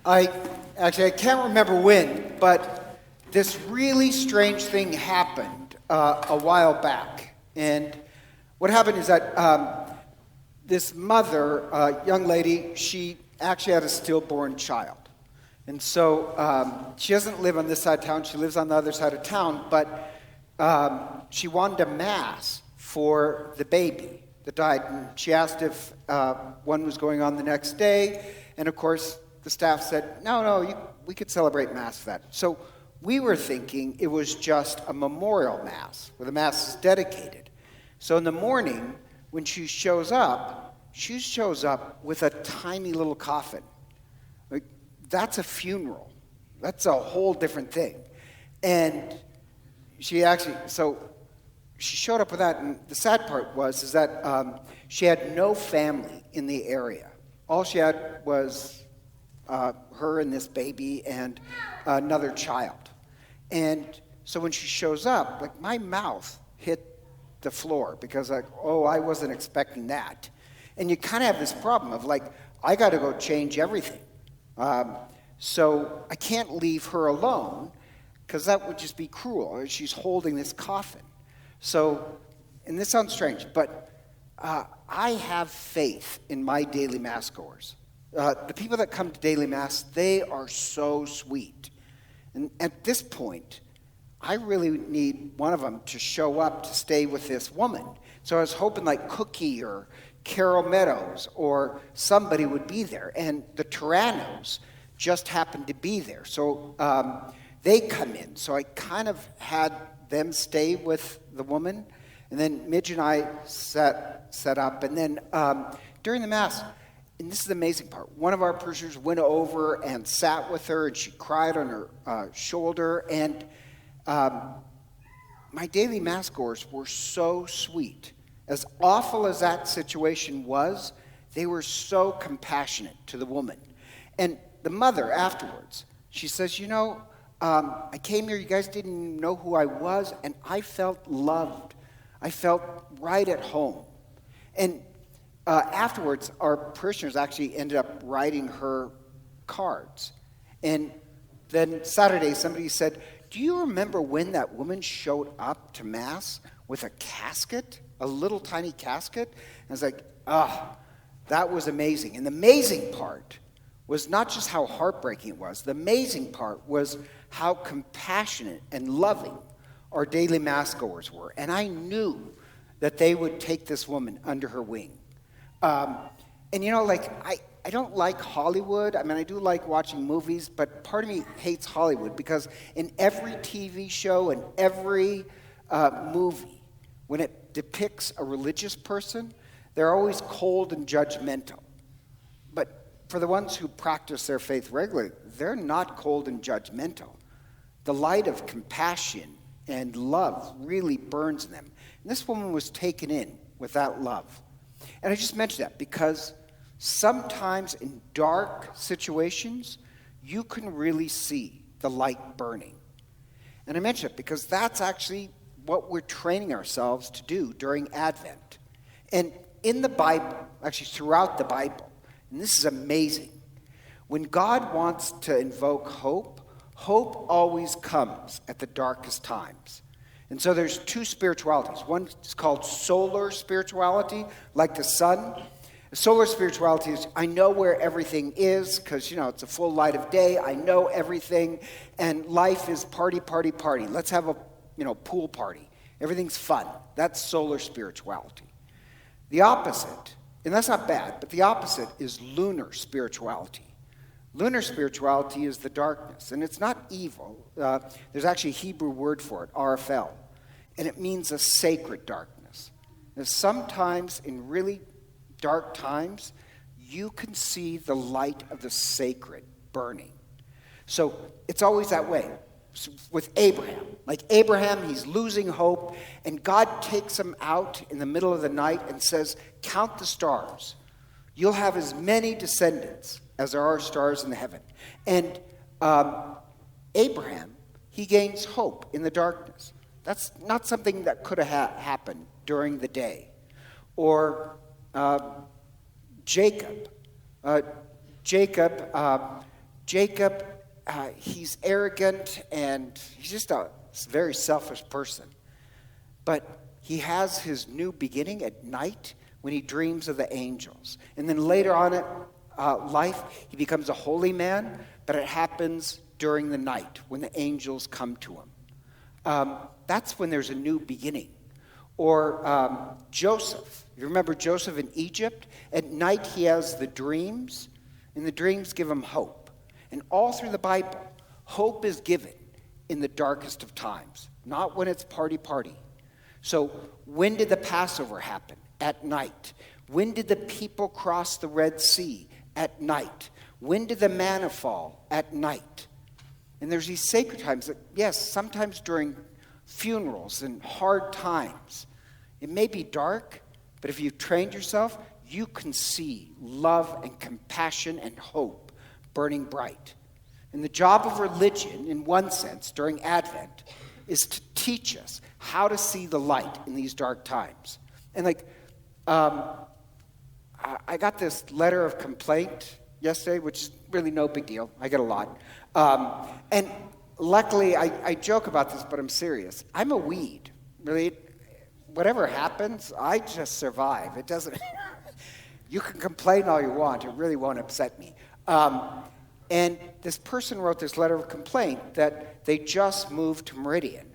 I can't remember when, but this really strange thing happened a while back. And what happened is that this mother, young lady, she actually had a stillborn child. And so she doesn't live on this side of town, she lives on the other side of town, but she wanted a mass for the baby that died. And she asked if one was going on the next day, and of course the staff said, no, we could celebrate mass for that. So we were thinking it was just a memorial mass, where the mass is dedicated. So in the morning, when she shows up with a tiny little coffin. Like, that's a funeral. That's a whole different thing. And she showed up with that, and the sad part was that she had no family in the area. All she had was her and this baby and another child. And so when she shows up, like, my mouth hit the floor because I wasn't expecting that. And you kind of have this problem of like, I got to go change everything. So I can't leave her alone because that would just be cruel. She's holding this coffin. So, and this sounds strange, but I have faith in my daily mass goers. The people that come to daily mass, they are so sweet. And at this point, I really need one of them to show up to stay with this woman. So I was hoping like Cookie or Carol Meadows or somebody would be there. And the Tyrannos just happened to be there. So they come in. So I kind of had them stay with the woman. And then Midge and I set up. And then during the Mass, and this is the amazing part, one of our parishioners went over and sat with her, and she cried on her shoulder. And my daily Mass goers were so sweet. As awful as that situation was, they were so compassionate to the woman. And the mother afterwards, she says, I came here, you guys didn't know who I was, and I felt loved. I felt right at home. And afterwards, our parishioners actually ended up writing her cards. And then Saturday, somebody said, do you remember when that woman showed up to Mass with a casket, a little tiny casket? And I was like, that was amazing. And the amazing part was not just how heartbreaking it was. The amazing part was how compassionate and loving our daily Mass goers were. And I knew that they would take this woman under her wing. I don't like Hollywood. I mean, I do like watching movies, but part of me hates Hollywood because in every TV show and every movie, when it depicts a religious person, they're always cold and judgmental. But for the ones who practice their faith regularly, they're not cold and judgmental. The light of compassion and love really burns in them. And this woman was taken in with that love. And I just mentioned that because sometimes in dark situations, you can really see the light burning. And I mention it because that's actually what we're training ourselves to do during Advent. And in the Bible, actually throughout the Bible, and this is amazing, when God wants to invoke hope, hope always comes at the darkest times. And so there's two spiritualities. One is called solar spirituality, like the sun. Solar spirituality is, I know where everything is because, it's a full light of day. I know everything. And life is party, party, party. Let's have a, pool party. Everything's fun. That's solar spirituality. The opposite, and that's not bad, but the opposite is lunar spirituality. Lunar spirituality is the darkness, and it's not evil. There's actually a Hebrew word for it, RFL, and it means a sacred darkness. And sometimes in really dark times, you can see the light of the sacred burning. So it's always that way. So with Abraham, like Abraham, he's losing hope, and God takes him out in the middle of the night and says, count the stars. You'll have as many descendants as there are stars in the heaven. And Abraham, he gains hope in the darkness. That's not something that could have happened during the day. Or Jacob. Jacob Jacob, he's arrogant and he's just a very selfish person. But he has his new beginning at night when he dreams of the angels. And then later on in life, he becomes a holy man, but it happens during the night when the angels come to him. That's when there's a new beginning. Or Joseph. You remember Joseph in Egypt? At night he has the dreams, and the dreams give him hope. And all through the Bible, hope is given in the darkest of times, not when it's party. So when did the Passover happen? At night. When did the people cross the Red Sea? At night. When did the manna fall? At night. And there's these sacred times that, yes, sometimes during funerals and hard times, it may be dark, but if you've trained yourself, you can see love and compassion and hope burning bright. And the job of religion, in one sense, during Advent, is to teach us how to see the light in these dark times. And I got this letter of complaint yesterday, which is really no big deal. I get a lot. And luckily, I joke about this, but I'm serious. I'm a weed. Really, whatever happens, I just survive. It doesn't... You can complain all you want. It really won't upset me. And this person wrote this letter of complaint that they just moved to Meridian,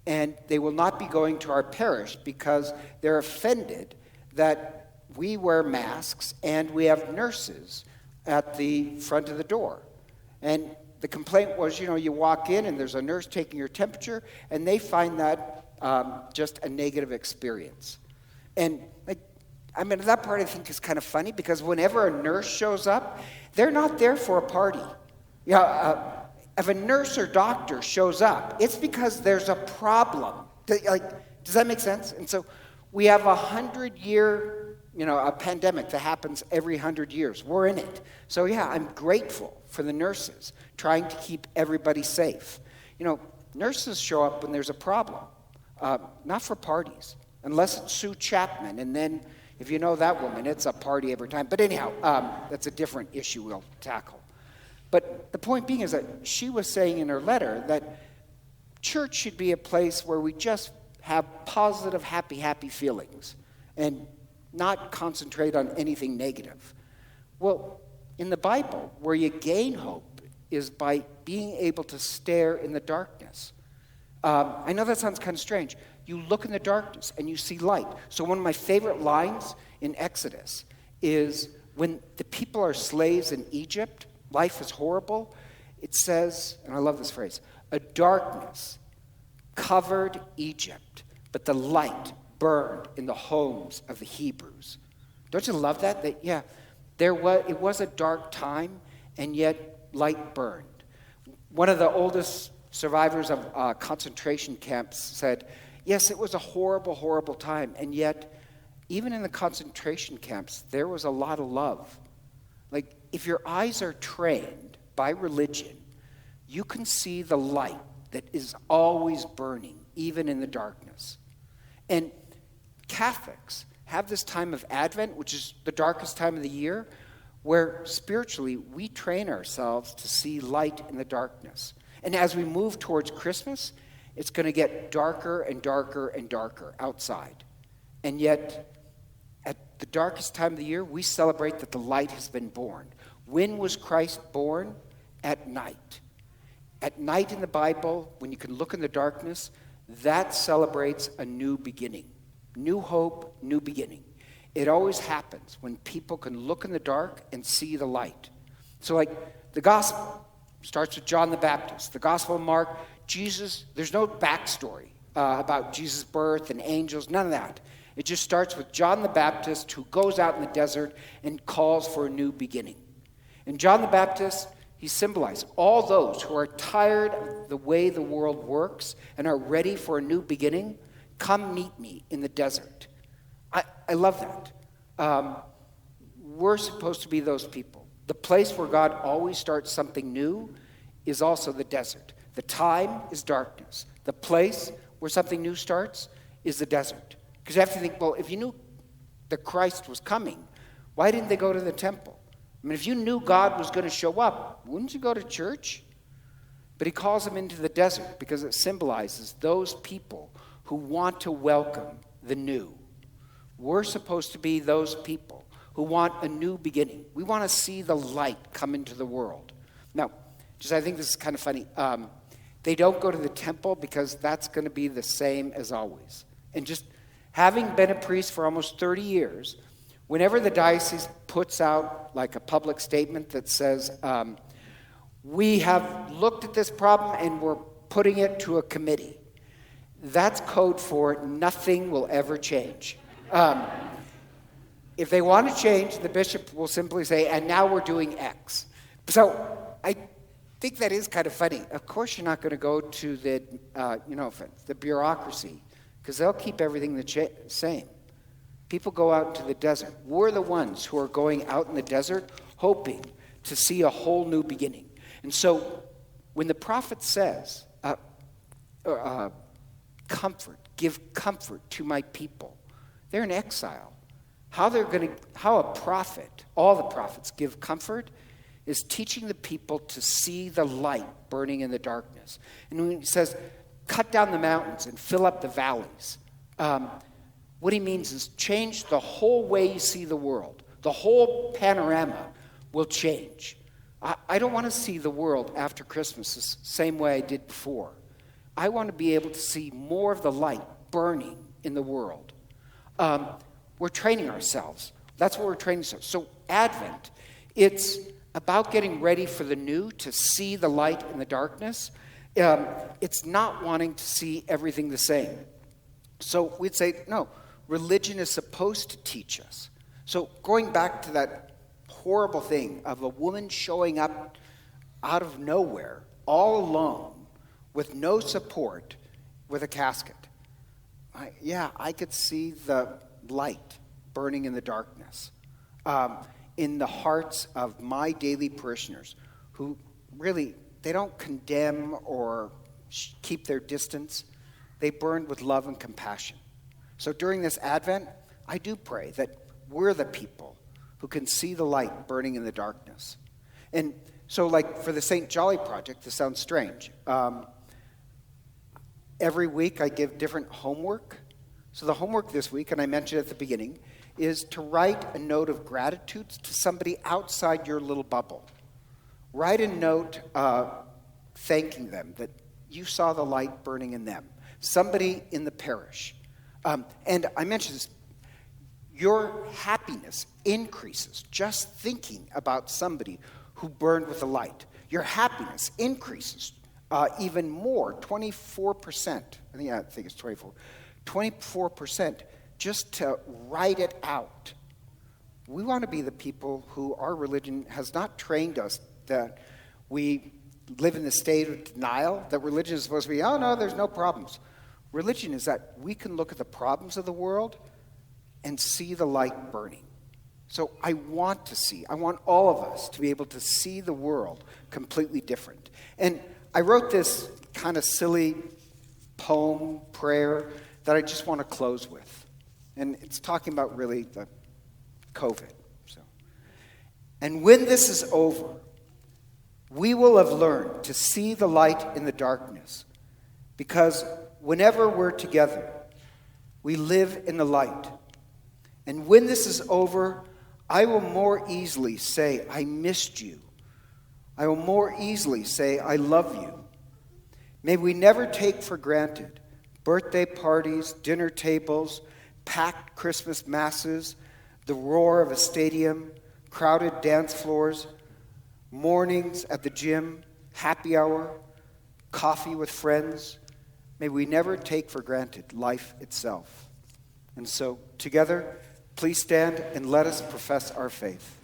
and they will not be going to our parish because they're offended that we wear masks and we have nurses at the front of the door. And the complaint was, you walk in and there's a nurse taking your temperature, and they find that just a negative experience. And that part I think is kind of funny, because whenever a nurse shows up, they're not there for a party. If a nurse or doctor shows up, it's because there's a problem. Does that make sense? And so we have 100-year, a pandemic that happens every 100 years. We're in it. So yeah, I'm grateful for the nurses trying to keep everybody safe. Nurses show up when there's a problem, not for parties, unless it's Sue Chapman, and then if you know that woman, it's a party every time. But anyhow, that's a different issue we'll tackle. But the point being is that she was saying in her letter that church should be a place where we just have positive, happy feelings and not concentrate on anything negative. Well, in the Bible, where you gain hope is by being able to stare in the darkness. I know that sounds kind of strange. You look in the darkness and you see light. So one of my favorite lines in Exodus is when the people are slaves in Egypt, life is horrible. It says, and I love this phrase, a darkness covered Egypt, but the light burned in the homes of the Hebrews. Don't you love that? It was a dark time, and yet light burned. One of the oldest survivors of concentration camps said, yes, it was a horrible time, and yet even in the concentration camps, there was a lot of love. If your eyes are trained by religion, you can see the light that is always burning, even in the darkness. And Catholics have this time of Advent, which is the darkest time of the year, where spiritually we train ourselves to see light in the darkness. And as we move towards Christmas, it's going to get darker and darker and darker outside. And yet, at the darkest time of the year, we celebrate that the light has been born. When was Christ born? At night. At night in the Bible, when you can look in the darkness, that celebrates a new beginning. New hope, new beginning. It always happens when people can look in the dark and see the light. So the gospel starts with John the Baptist. The Gospel of Mark, Jesus, there's no backstory about Jesus' birth and angels, none of that. It just starts with John the Baptist, who goes out in the desert and calls for a new beginning. And John the Baptist, he symbolized all those who are tired of the way the world works and are ready for a new beginning. Come meet me in the desert. I love that. We're supposed to be those people. The place where God always starts something new is also the desert. The time is darkness. The place where something new starts is the desert. Because you have to think, well, if you knew that Christ was coming, why didn't they go to the temple? I mean, if you knew God was going to show up, wouldn't you go to church? But he calls them into the desert because it symbolizes those people who want to welcome the new. We're supposed to be those people who want a new beginning. We want to see the light come into the world. Now, I think this is kind of funny. They don't go to the temple because that's going to be the same as always. And just having been a priest for almost 30 years, whenever the diocese puts out like a public statement that says, we have looked at this problem and we're putting it to a committee, that's code for nothing will ever change. If they want to change, the bishop will simply say, and now we're doing X. So I think that is kind of funny. Of course you're not going to go to the, the bureaucracy, because they'll keep everything the same. People go out into the desert. We're the ones who are going out in the desert hoping to see a whole new beginning. And so when the prophet says, comfort, give comfort to my people, they're in exile. How a prophet, all the prophets give comfort is teaching the people to see the light burning in the darkness. And when he says, cut down the mountains and fill up the valleys, what he means is change the whole way you see the world. The whole panorama will change. I don't want to see the world after Christmas the same way I did before. I want to be able to see more of the light burning in the world. We're training ourselves. That's what we're training ourselves. So Advent, it's about getting ready for the new, to see the light in the darkness. It's not wanting to see everything the same. So we'd say, no, religion is supposed to teach us. So going back to that horrible thing of a woman showing up out of nowhere, all alone, with no support, with a casket. I could see the light burning in the darkness in the hearts of my daily parishioners who really, they don't condemn or keep their distance. They burn with love and compassion. So during this Advent, I do pray that we're the people who can see the light burning in the darkness. And so like for the St. Jolly Project, this sounds strange. Every week I give different homework. So the homework this week, and I mentioned at the beginning, is to write a note of gratitude to somebody outside your little bubble. Write a note thanking them that you saw the light burning in them. Somebody in the parish. And I mentioned this, your happiness increases just thinking about somebody who burned with the light. Your happiness increases even more, 24%. I think it's 24. 24% just to write it out. We want to be the people who our religion has not trained us that we live in the state of denial, that religion is supposed to be, oh no, there's no problems. Religion is that we can look at the problems of the world and see the light burning. So I want all of us to be able to see the world completely different. And I wrote this kind of silly poem, prayer, that I just want to close with. And it's talking about really the COVID. And when this is over, we will have learned to see the light in the darkness, because whenever we're together, we live in the light. And when this is over, I will more easily say, I missed you. I will more easily say, I love you. May we never take for granted birthday parties, dinner tables, packed Christmas masses, the roar of a stadium, crowded dance floors, mornings at the gym, happy hour, coffee with friends. May we never take for granted life itself. And so, together, please stand and let us profess our faith.